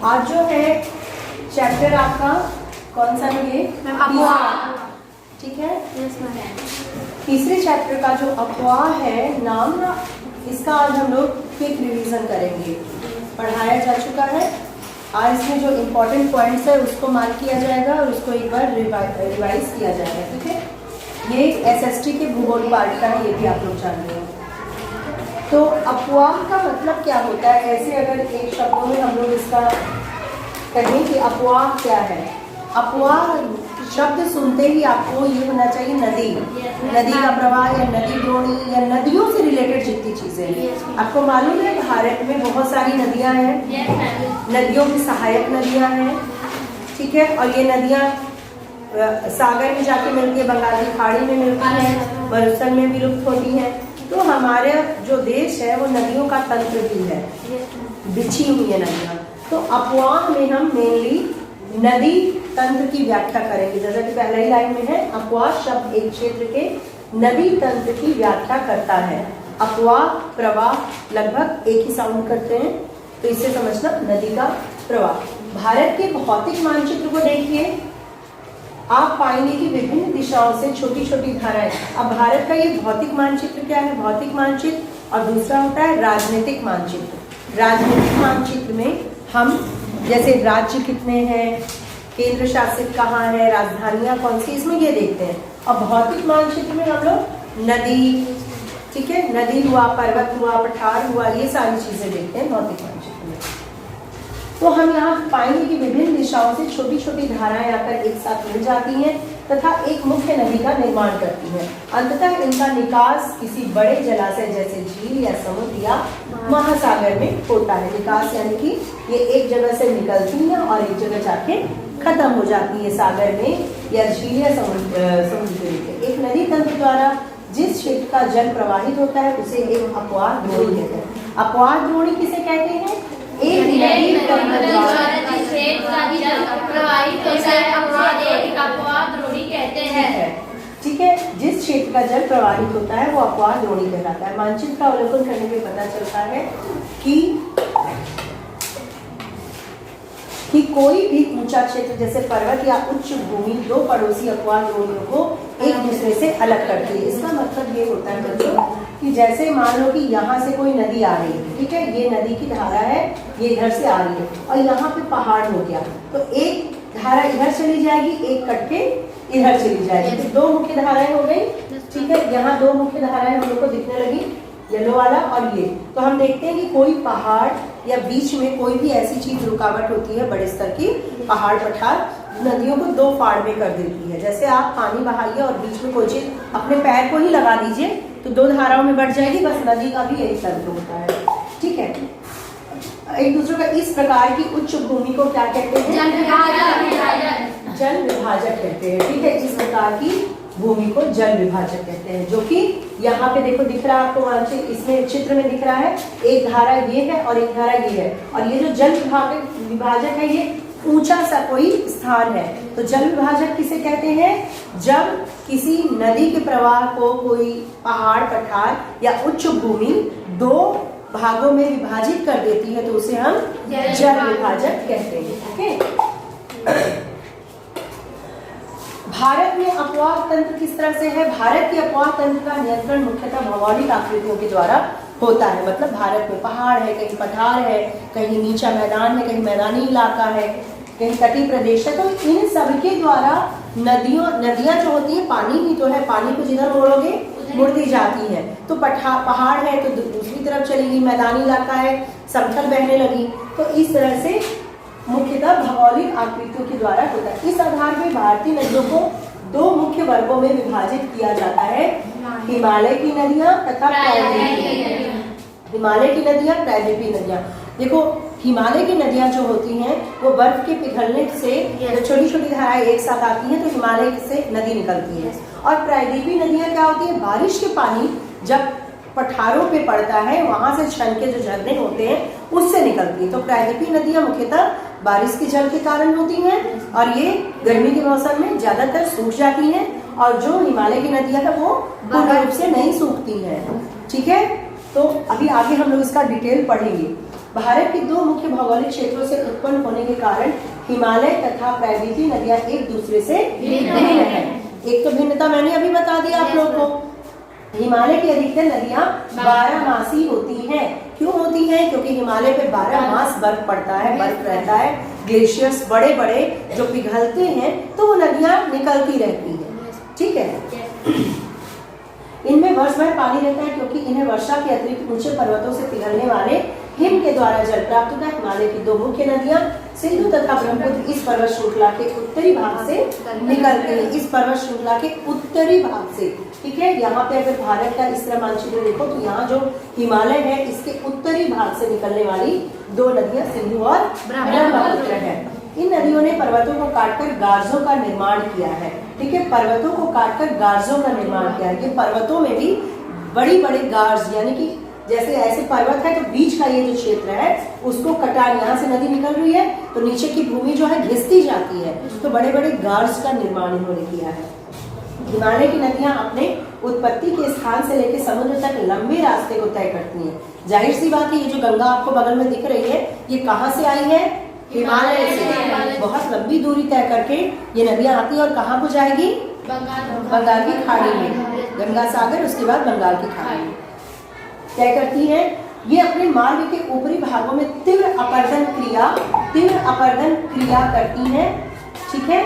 आज जो है चैप्टर आपका कौन सा है ये? ठीक है। तीसरे चैप्टर का जो अफवाह है नाम, इसका आज हम लोग क्विक रिवीजन करेंगे। पढ़ाया जा चुका है, आज इसमें जो इम्पोर्टेंट पॉइंट्स है उसको मार्क किया जाएगा और उसको एक बार रिवाइज किया जाएगा। ठीक है, ये एसएसटी के भूगोल पार्ट का है, ये भी आप लोग जानते हैं। तो अफवाह का मतलब क्या होता है? ऐसे अगर एक शब्दों में हम लोग इसका कहें कि अफवाह क्या है। अफवाह शब्द सुनते ही आपको ये होना चाहिए नदी, नदी का प्रवाह या नदी द्रोणी या नदियों से रिलेटेड जितनी चीजें हैं। आपको मालूम है भारत में बहुत सारी नदियां हैं, नदियों की सहायक नदियां हैं। ठीक है, और ये नदियां सागर में जाके मिलती है, बंगाल की खाड़ी में मिलती है, मरुस्थल में विलुप्त होती है। तो हमारे जो देश है वो नदियों का तंत्र भी है, बिछी हुई है नदियां। तो अफवाह में हम मेनली नदी तंत्र की व्याख्या करेंगे। जैसा कि पहले ही लाइन में है, अफवाह शब्द एक क्षेत्र के नदी तंत्र की व्याख्या करता है। अफवाह प्रवाह लगभग एक ही साउंड करते हैं, तो इससे समझना नदी का प्रवाह। भारत के भौतिक मानचित्र को देखिए, आप पाएंगे कि विभिन्न दिशाओं से छोटी छोटी धाराएं। अब भारत का ये भौतिक मानचित्र क्या है? भौतिक मानचित्र, और दूसरा होता है राजनीतिक मानचित्र। राजनीतिक मानचित्र में हम जैसे राज्य कितने हैं, केंद्र शासित कहाँ है, राजधानियां कौन सी, इसमें ये देखते हैं। और भौतिक मानचित्र में हम लोग नदी, ठीक है, नदी हुआ, पर्वत हुआ, पठार हुआ, ये सारी चीजें देखते हैं भौतिक मानचित्र में। तो हम यहाँ पाएंगे कि विभिन्न दिशाओं से छोटी छोटी धाराएं आकर एक साथ मिल जाती हैं तथा एक मुख्य नदी का निर्माण करती हैं। अंततः इनका निकास किसी बड़े जलाशय जैसे झील या समुद्र या महासागर में होता है। निकास यानी कि ये एक जगह से निकलती हैं और एक जगह जाके खत्म हो जाती है, सागर में या झील या समुद्र में। एक नदी तंत्र द्वारा जिस क्षेत्र का जल प्रवाहित होता है उसे एक अपवाह द्रोणी कहते हैं। अपवाह द्रोणी किसे कहते हैं? एक नदी तंत्र द्वारा ठीक है, जिस क्षेत्र का जल प्रवाहित होता है वो अपवाह द्रोणी कहलाता है। मानचित्र का अवलोकन करने में पता चलता है कि कोई भी ऊंचा क्षेत्र जैसे पर्वत या उच्च भूमि दो पड़ोसी अपवाह द्रोणियों को एक दूसरे से अलग करती है। इसका मतलब ये होता है बच्चों कि जैसे मान लो कि यहाँ से कोई नदी आ रही है, ठीक है, ये नदी की धारा है, ये इधर से आ रही है और यहाँ पे पहाड़ हो गया, तो एक धारा इधर चली जाएगी, एक कट के इधर चली जाएगी, तो दो मुख्य धाराएं हो गई। ठीक है, यहाँ दो मुख्य धाराएं हम लोग को दिखने लगी, येलो वाला और ये। तो हम देखते हैं कि कोई पहाड़ या बीच में कोई भी ऐसी चीज रुकावट होती है बड़े स्तर की, पहाड़ पठार नदियों को दो फाड़ में कर देती है। जैसे आप पानी बहाइए और बीच में कोई चीज अपने पैर को ही लगा दीजिए तो दो धाराओं में बढ़ जाएगी, बस नदी का भी यही तंत्र होता है। ठीक है, एक दूसरे का इस प्रकार की उच्च भूमि को क्या कहते हैं? जल विभाजक कहते हैं। ठीक है, इस प्रकार की भूमि को जल विभाजक कहते हैं, जो कि यहाँ पे देखो दिख रहा है आपको मानचित्र, इसमें चित्र में दिख रहा है, एक धारा ये है और एक धारा ये है, और ये जो जल विभाजक है ये ऊंचा सा कोई स्थान है। तो जल विभाजक किसे कहते हैं? जब किसी नदी के प्रवाह को कोई पहाड़ पठार या उच्च भूमि दो भागों में विभाजित कर देती है तो उसे हम जल विभाजक कहते हैं। ओके, भारत में अपवाह तंत्र किस तरह से है? भारत के अपवाह तंत्र का नियंत्रण मुख्यतः भौगोलिक आकृतियों के द्वारा होता है। मतलब भारत में पहाड़ है, कहीं पठार है, कहीं नीचा मैदान है, कहीं मैदानी इलाका है, कहीं तटीय प्रदेश है, तो इन सबके द्वारा नदियां जो होती है, पानी ही तो है, पानी को जिधर मोड़ोगे मुड़ती जाती है। तो पहाड़ है तो दूसरी तरफ चलेगी, मैदानी इलाका है, समतल बहने लगी। तो इस तरह से मुख्यतः भौगोलिक आकृतियों के द्वारा होता है। इस आधार पर भारतीय नदियों को दो मुख्य वर्गों में विभाजित किया जाता है, हिमालय की नदियां तथा हिमालय की नदियां, प्रायद्वीपीय नदियां। देखो, हिमालय की नदियां जो होती हैं वो बर्फ के पिघलने से जब छोटी छोटी धाराएं एक साथ आती हैं तो हिमालय से नदी निकलती है। और प्रायद्वीपीय नदियां क्या होती है? बारिश के पानी जब पठारों पे पड़ता है वहां से छन के जो झरने होते हैं उससे निकलती है। तो प्रायद्वीपीय नदियां मुख्यतः बारिश के जल के कारण होती हैं और ये गर्मी के मौसम में ज्यादातर सूख जाती हैं, और जो हिमालय की नदियां है वो पूर्ण रूप से नहीं सूखती हैं। ठीक है, तो अभी आगे हम लोग इसका डिटेल पढ़ेंगे। भारत के दो मुख्य भौगोलिक क्षेत्रों से उत्पन्न होने के कारण हिमालय तथा प्रायद्वीपीय नदियां एक दूसरे से भिन्न है। एक तो भिन्नता मैंने अभी बता दिया आप लोगों को, हिमालय की अधिकतर नदियां 12 मासी होती हैं। क्यों होती हैं? क्योंकि हिमालय पे 12 मास बर्फ पड़ता है, बर्फ रहता है, ग्लेशियर्स बड़े बड़े जो पिघलते हैं तो वो नदियां निकलती रहती है। ठीक है, इनमें वर्ष भर पानी रहता है क्योंकि इन्हें वर्षा के अतिरिक्त ऊंचे पर्वतों से पिघलने वाले हिम के द्वारा जल प्राप्त होता है। हिमालय की दो मुख्य नदियां सिंधु तथा ब्रह्मपुत्र इस पर्वत श्रृंखला के उत्तरी भाग से निकलती है, इस पर्वत श्रृंखला के उत्तरी भाग से। ठीक है, यहाँ पे अगर भारत का इस तरह मानचित्र देखो तो यहाँ जो हिमालय है इसके उत्तरी भाग से निकलने वाली दो नदियां सिंधु और ब्रह्मपुत्र है। इन नदियों ने पर्वतों को काटकर गार्जों का निर्माण किया है। ठीक है, पर्वतों को काटकर गार्जों का निर्माण किया है। ये पर्वतों में भी बड़ी बड़ी गार्ज, यानी कि जैसे ऐसे पर्वत है तो बीच का ये जो क्षेत्र है उसको कटा, यहाँ से नदी निकल रही है तो नीचे की भूमि जो है घिसती जाती है, तो बड़े बड़े गार्ज का निर्माण इन्होंने किया है। हिमालय की नदियां अपने उत्पत्ति के स्थान से लेकर समुद्र तक लंबे रास्ते को तय करती हैं। जाहिर सी बात है, ये जो गंगा आपको बगल में दिख रही है ये कहाँ से आई है? हिमालय से। बहुत लंबी दूरी तय करके ये नदियां आती है और कहाँ को जाएगी? बंगाल की खाड़ी में, गंगा सागर, उसके बाद बंगाल की खाड़ी में तय करती है। ये अपने मार्ग के ऊपरी भागों में तीव्र अपरदन क्रिया करती है। ठीक है,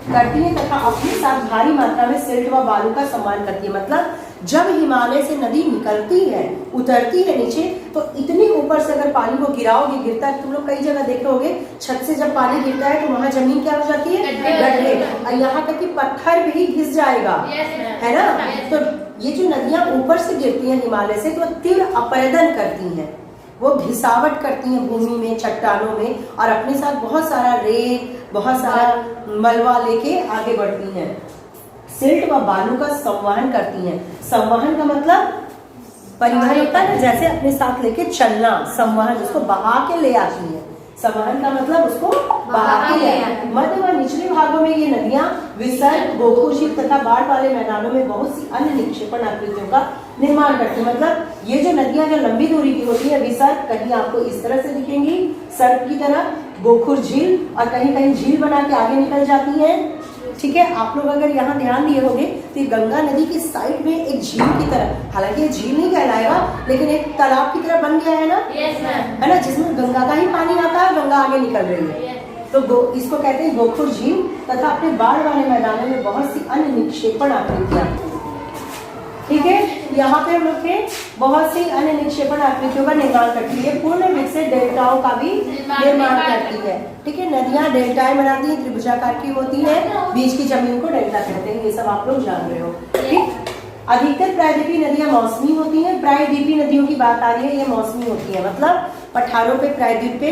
करती है तथा अपने साथ भारी मात्रा में सिल्ट व बालू का सम्मान करती है। मतलब जब हिमालय से नदी निकलती है, उतरती है नीचे, तो इतनी ऊपर से अगर पानी को गिराओगे, गिरता है, तुम लोग कई जगह देखे होगे, छत से जब पानी गिरता है तो वहाँ जमीन क्या हो जाती है? गड्ढे, और यहाँ तक कि पत्थर भी घिस जाएगा, है ना। तो ये जो नदियां ऊपर से गिरती हैं हिमालय से, तो तीव्र अपरदन करती हैं, वो घिसावट करती हैं भूमि में, चट्टानों में, और अपने साथ बहुत सारा रेत, बहुत सारा मलबा लेके आगे बढ़ती हैं। सिल्ट व बालू का संवहन करती हैं। संवहन का मतलब परिवहन होता है ना, जैसे अपने साथ लेके चलना, संवहन, उसको बहा के ले आती है। संवहन का मतलब उसको बहा के ले आती है। मध्य व निचले भागों में ये नदियां विसर्ग, गोखू झील तथा बाढ़ वाले मैदानों में बहुत सी अन्य निक्षेपण आकृतियों का निर्माण करती है। मतलब ये जो नदियां जो लंबी दूरी की होती है, विसर्ग कहीं आपको इस तरह से दिखेंगी सर्प की तरह, गोखुर झील, और कहीं कहीं झील बना के आगे निकल जाती है। ठीक है, आप लोग अगर यहाँ ध्यान दिए होंगे तो गंगा नदी की साइड में एक झील की तरह, हालांकि ये झील नहीं कहलाएगा लेकिन एक तालाब की तरह बन गया है ना, है ना, जिसमें गंगा का ही पानी आता है, गंगा आगे निकल रही है, तो इसको कहते हैं गोखुर झील। तथा अपने बाढ़ वाले मैदानों में बहुत सी अन्य निक्षेपण आकृतियां। ठीक है, यहाँ पे हम लोग के बहुत सी अन्य निक्षेपण आकृतियों का निर्माण करती है। पूर्ण विकसित डेल्टाओं का भी निर्माण करती है। ठीक है, नदियां डेल्टाएं बनाती हैं, त्रिभुजाकार की होती है, बीच की जमीन को डेल्टा कहते हैं, ये सब आप लोग जान रहे हो। ठीक, अधिकतर प्रायद्वीपीय नदियां मौसमी होती हैं। प्रायद्वीपीय नदियों की बात आ रही है, ये मौसमी होती है, मतलब पठारों पे, प्रायद्वीप पे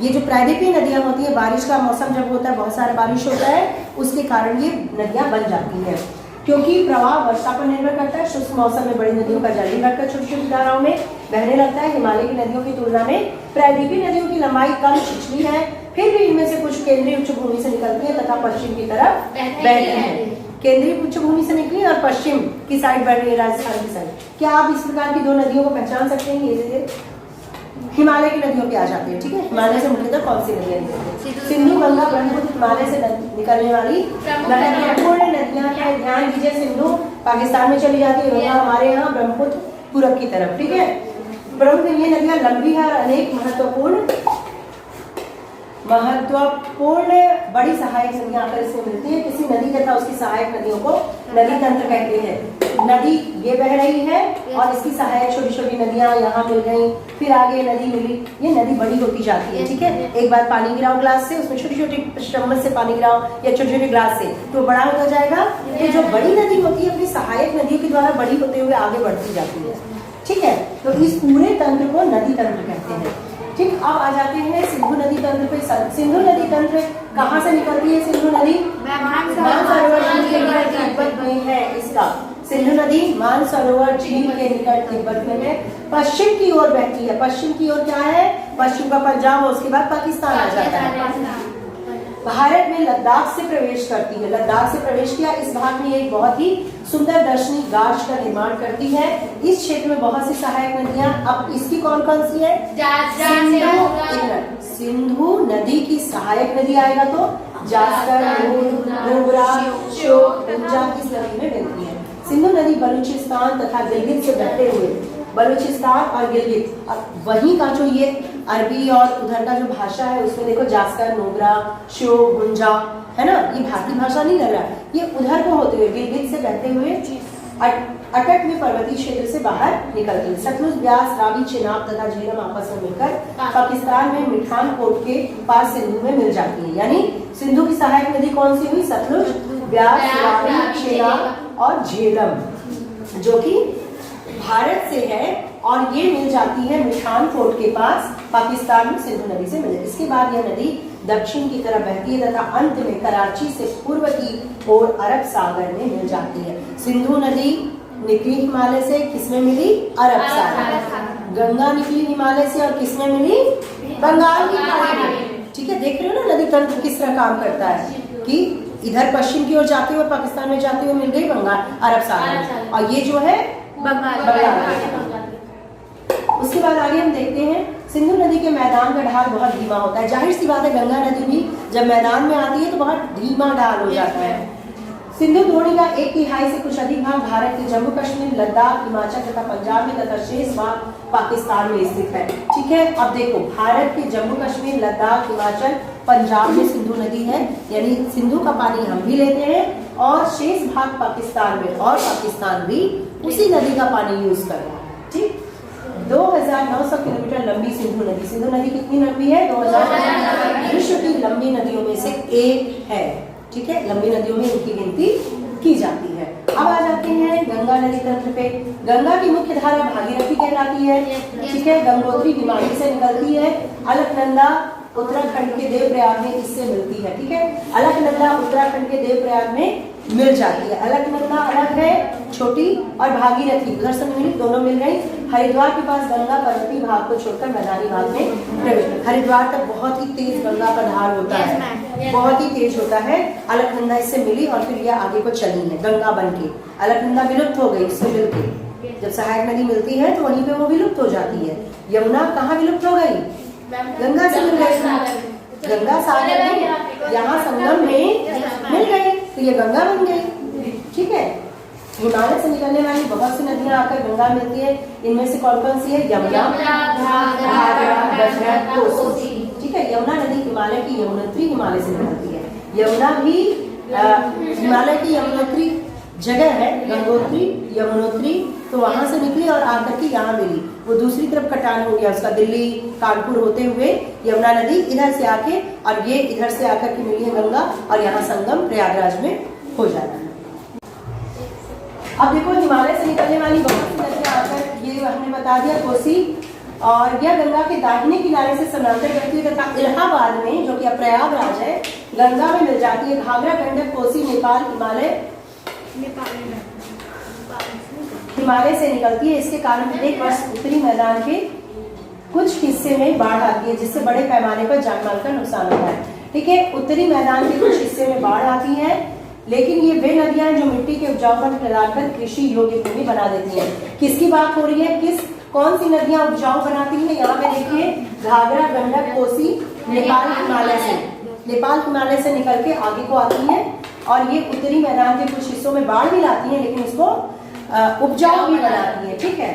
ये जो प्रायद्वीपीय नदियां होती है, बारिश का मौसम जब होता है, बहुत सारा बारिश होता है, उसके कारण ये नदियां बन जाती हैं। क्योंकि प्रवाह वर्षा पर निर्भर करता है, शुष्क मौसम में बड़ी नदियों का जल घटकर छोटी छोटी धाराओं में बहने लगता है। हिमालय की नदियों की तुलना में प्रायद्वीपीय नदियों की लंबाई कम, छिछली है, फिर भी इनमें से कुछ केंद्रीय उच्च भूमि से निकलती है तथा पश्चिम की तरफ बहती है। केंद्रीय उच्च भूमि से निकली और पश्चिम की साइड बढ़ रही है, राजस्थान की साइड। क्या आप इस प्रकार की दो नदियों को पहचान सकते हैं? ये हिमालय की नदियों पे आ जाती है। ठीक है, हिमालय से मुख्यतः कौन सी नदियां निकलती है? सिंधु, गंगा, ब्रह्मपुत्र हिमालय से निकलने वाली महत्वपूर्ण नदियां हैं। ध्यान दीजिए, सिंधु पाकिस्तान में चली जाती है, गंगा हमारे यहाँ, ब्रह्मपुत्र पूरब की तरफ। ठीक है, ब्रह्मपुत्र ये नदियां लंबी है और अनेक महत्वपूर्ण बड़ी सहायक नदियां आकर इसमें मिलती है। किसी नदी तथा उसकी सहायक नदियों को नदी तंत्र कहते हैं। नदी ये बह रही है और इसकी सहायक छोटी छोटी नदियां यहाँ मिल गई, फिर आगे नदी मिली, ये नदी बड़ी होती जाती है। ठीक है, एक बार पानी गिराओ ग्लास से, उसमें छोटी छोटी चम्मच से पानी गिराओ या छोटे छोटे ग्लास से, तो बड़ा होता जाएगा। तो जो बड़ी नदी होती है अपनी सहायक नदियों के द्वारा बड़ी होते हुए आगे बढ़ती जाती है। ठीक है, तो इस पूरे तंत्र को नदी तंत्र कहते हैं। ठीक, अब आ जाते हैं सिंधु नदी तंत्र पे। सिंधु नदी तंत्र कहाँ से निकलती है? सिंधु नदी मानसरोवर झील के निकट तिब्बत में है। इसका सिंधु नदी मानसरोवर झील के निकट तिब्बत में है, पश्चिम की ओर बहती है। पश्चिम की ओर क्या है? पश्चिम का पंजाब और उसके बाद पाकिस्तान आ जाता है। भारत में लद्दाख से प्रवेश करती है। लद्दाख से प्रवेश किया, इस भाग में एक बहुत ही सुंदर दर्शनीय गार्ज का निर्माण करती है। इस क्षेत्र में बहुत सी सहायक नदियां, अब इसकी कौन कौन सी है? सिंधु नदी की सहायक नदी आएगा तो जास्कर, नुब्रा, श्योक, उंजा इस नदी में मिलती है। सिंधु नदी बलूचिस्तान तथा गिलगित से बहते हुए, बलूचिस्तान और गिलगित, अब वहीं का जो ये अरबी और उधर का जो भाषा है उसमें देखो जास्कर, नुब्रा, श्योक, उंजा है ना, ये भारतीय भाषा नहीं लग रहा, ये उधर को होते हुए गिलगित से बहते हुए अटक में पर्वतीय क्षेत्र से बाहर निकलती है। सतलुज, ब्यास, रावी, चेनाब तथा झेलम आपस में मिलकर पाकिस्तान में मिठान कोट के पास सिंधु में मिल जाती है। यानी सिंधु की सहायक नदी कौन सी हुई? सतलुज, ब्यास, रावी, चेनाब और झेलम, जो कि भारत से है और ये मिल जाती है मिठान कोट के पास पाकिस्तान में सिंधु नदी से मिले। इसके बाद यह नदी दक्षिण की तरफ बहती है तथा अंत में कराची से पूर्व की ओर अरब सागर में मिल जाती है। सिंधु नदी निकली हिमालय से, किसमें मिली? अरब सागर। गंगा निकली हिमालय से और किसमें मिली? बंगाल की खाड़ी में। ठीक है, देख रहे हो ना नदी तंत्र किस तरह काम करता है कि इधर पश्चिम की ओर जाते हुए पाकिस्तान में जाते हुए मिल गई बंगाल, अरब सागर में, और ये जो है बंगाल। उसके बाद आगे हम देखते हैं सिंधु नदी के मैदान का ढाल बहुत धीमा होता है। जाहिर सी बात है, गंगा नदी भी जब मैदान में आती है तो बहुत धीमा ढाल हो जाता है। सिंधु द्रोणी का 1/3 से कुछ अधिक भाग भारत के जम्मू कश्मीर, लद्दाख, हिमाचल तथा पंजाब में तथा शेष भाग पाकिस्तान में स्थित है। ठीक है, अब देखो भारत के जम्मू कश्मीर, लद्दाख, हिमाचल, पंजाब में सिंधु नदी है, यानी सिंधु का पानी हम भी लेते हैं और शेष भाग पाकिस्तान में, और पाकिस्तान भी उसी नदी का पानी यूज कर रहा है। ठीक, 2900 किलोमीटर लंबी सिंधु नदी। सिंधु नदी कितनी लंबी है? 2000। विश्व की लंबी नदियों में से एक है। ठीक है, लंबी नदियों में इनकी गिनती की जाती है। अब आ जाते हैं गंगा नदी तंत्र पे। गंगा की मुख्य धारा भागीरथी कहलाती है। ठीक है, गंगोत्री हिमालय से निकलती है। अलकनंदा उत्तराखंड के देवप्रयाग में इससे मिलती है। ठीक है, अलकनंदा उत्तराखंड के देवप्रयाग में मिल जाती है। अलकनंदा अलग है, छोटी, और भागीरथी उधर से मिली, दोनों मिल गई। हरिद्वार के पास गंगा पर्वतीय भाग को छोड़कर मैदानी भाग में प्रवेश। हरिद्वार तक बहुत ही तेज गंगा का धार होता है, बहुत ही तेज होता है। अलकनंदा इससे मिली और फिर यह आगे को चली है गंगा बन के। अलकनंदा विलुप्त हो गई इससे मिलके, जब सहायक नदी मिलती है तो वहीं पे वो विलुप्त हो जाती है। यमुना कहाँ विलुप्त हो गई? गंगा से मिल गई, गंगा सागर में यहाँ संगम में मिल गई तो ये गंगा बन गई। ठीक है, हिमालय से निकलने वाली बहुत सी नदियां आकर गंगा मिलती है। इनमें से कौन कौन सी है? यमुना, घाघरा, गंडक, कोसी। ठीक है, यमुना नदी हिमालय की यमुनोत्री हिमालय से निकलती है। यमुना भी हिमालय की यमुनोत्री जगह है, गंगोत्री, यमुनोत्री, तो वहां से निकली और आकर के यहाँ मिली। वो दूसरी तरफ कटान हो गया उसका, दिल्ली कानपुर होते हुए यमुना नदी इधर से आके, और ये इधर से आकर के मिली है गंगा, और यहाँ संगम प्रयागराज में हो जाता है। अब देखो हिमालय से निकलने वाली बहुत सी नदियां आकर, ये हमने बता दिया कोसी, और यह गंगा के दाहिने किनारे से समांतर बहती है तथा इलाहाबाद में, जो कि अब प्रयागराज है, गंगा में मिल जाती है। घाघरा, गंडक, कोसी, नेपाल, हिमालय से निकलती है। इसके कारण प्रत्येक वर्ष उत्तरी मैदान के कुछ हिस्से में बाढ़ आती है, जिससे बड़े पैमाने पर जानमाल का नुकसान होता है। ठीक है, उत्तरी मैदान के कुछ हिस्से में बाढ़ आती है, लेकिन ये वे नदियां जो मिट्टी के उपजाऊपन प्रदान कर कृषि योग्य भूमि बना देती हैं। किसकी बात हो रही है? कौन सी नदियां उपजाऊ बनाती हैं? यहाँ पे देखिए, घाघरा, गंडक, कोसी, नेपाल हिमालय से, नेपाल हिमालय से निकल के आगे को आती है, और ये उत्तरी मैदान के कुछ हिस्सों में बाढ़ भी लाती है, लेकिन इसको उपजाऊ भी बनाती है। ठीक है,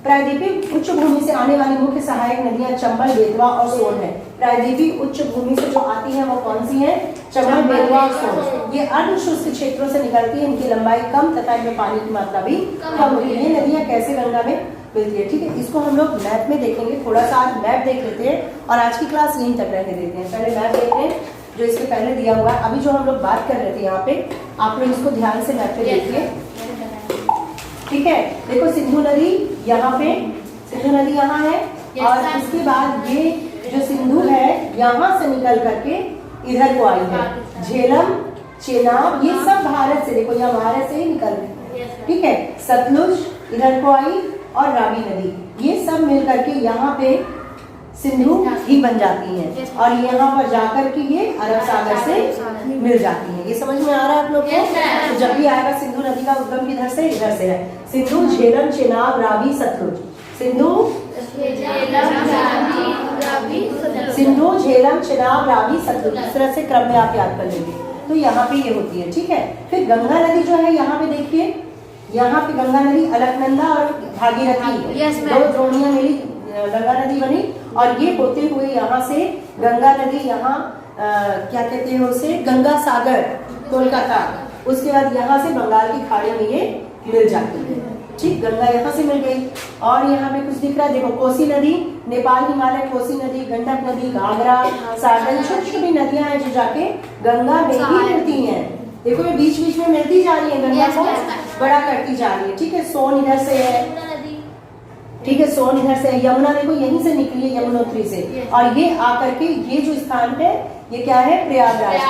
प्रायद्वीपीय उच्च भूमि से आने वाली मुख्य सहायक नदियां चंबल, बेतवा और सोन है। प्रायद्वीपीय उच्च भूमि से जो आती है वो कौन सी है? चंबल, बेतवा और सोन। ये अर्ध शुष्क क्षेत्रों से निकलती है, इनकी लंबाई कम तथा इनमें पानी की मात्रा भी कम होती है। ये नदियां कैसे गंगा में मिलती है? ठीक है, इसको हम लोग मैप में देखेंगे। थोड़ा सा आज मैप देख लेते हैं और आज की क्लास यहीं तक रहने देते हैं। पहले मैप देखते हैं जो इसके पहले दिया हुआ है। अभी जो हम लोग बात कर रहे थे यहाँ पे, आप लोग इसको ध्यान से मैप पे देखिए। ठीक है, देखो सिंधु नदी यहाँ पे, सिंधु नदी यहाँ है, और इसके बाद ये जो सिंधु है यहाँ से निकल करके इधर को आई है। झेलम, चेनाब, ये सब भारत से, देखो यहाँ भारत से ही निकल रही है। ठीक है, सतलुज इधर को आई, और रावी नदी, ये सब मिल करके यहाँ पे सिंधु ही बन जाती हैं और यहाँ पर जाकर के ये अरब सागर से मिल जाती हैं। ये समझ में आ रहा है आप लोग को? तो जब भी आएगा सिंधु नदी का उद्गम किधर से? इधर से है। सिंधु, झेलम, चेनाब, रावी, सतलुज। सिंधु, सिंधु, झेलम, चेनाब, रावी, सतलुज। इस तरह से क्रम में आप याद कर लेंगे। तो यहाँ पे ये होती है, ठीक है। फिर गंगा नदी जो है यहाँ पे देखिए, यहाँ पे गंगा नदी अलकनंदा और भागीरथी दो द्रोणियां मिली, गंगा नदी बनी और ये होते हुए यहाँ से गंगा नदी यहाँ क्या कहते हैं उसे, गंगा सागर कोलकाता, उसके बाद यहाँ से बंगाल की खाड़ी में ये मिल जाती है। ठीक, गंगा यहाँ से मिल गई। और यहाँ पे कुछ दिख रहा है, देखो कोसी नदी, नेपाल हिमालय कोसी नदी, गंडक नदी, घाघरा, सागर, छोटी छोटी नदियां हैं जो जाके गंगा में ही मिलती हैं। देखो ये बीच बीच में मिलती जा रही है, गंगा को बड़ा करती जा रही है। ठीक है, सोन इधर से है, ठीक है, सोन इधर से है, यमुना देखो यहीं से निकली है, यमुनोत्री से, और ये आकर के ये जो स्थान है ये क्या है? प्रयागराज है।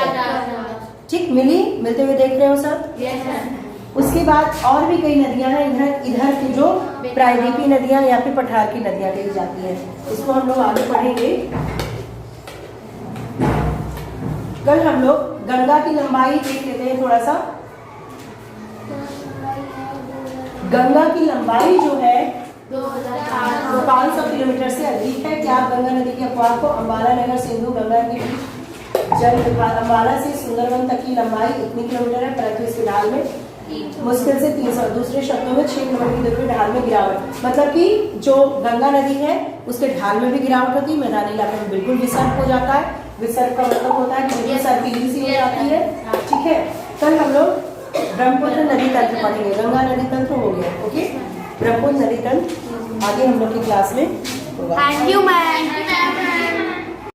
ठीक, मिलते हुए देख रहे हो सब। उसके बाद और भी कई नदियां हैं इधर की जो प्रायद्वीपीय नदियां या फिर पठार की नदियां कही जाती हैं। इसको हम लोग आगे पढ़ेंगे। कल हम लोग गंगा की लंबाई देख लेते हैं थोड़ा सा। गंगा की लंबाई जो है 500 किलोमीटर से अधिक है। क्या आप गंगा नदी के अफवाह को अम्बाला नगर सिंधु गंगा के बीच जल अम्बाला से सुंदरवन तक की लंबाई इतनी किलोमीटर है, परंतु इसके ढाल में मुश्किल से 300, दूसरे शब्दों में 6 किलोमीटर की ढाल में गिरावट। मतलब कि जो गंगा नदी है उसके ढाल में भी गिरावट होती है, मैदानी इलाके में बिल्कुल विसर्ग हो जाता है। विसर्ग का मतलब होता है कि बिल्कुल सर्पीली सी हो जाती है। ठीक है, कल हम लोग ब्रह्मपुत्र नदी तंत्र पढ़ेंगे। गंगा नदी तंत्र हो गया, ओके। ब्रह्मपुत्र नदी तंत्र आगे हम लोग की क्लास में होगा। Thank you ma'am.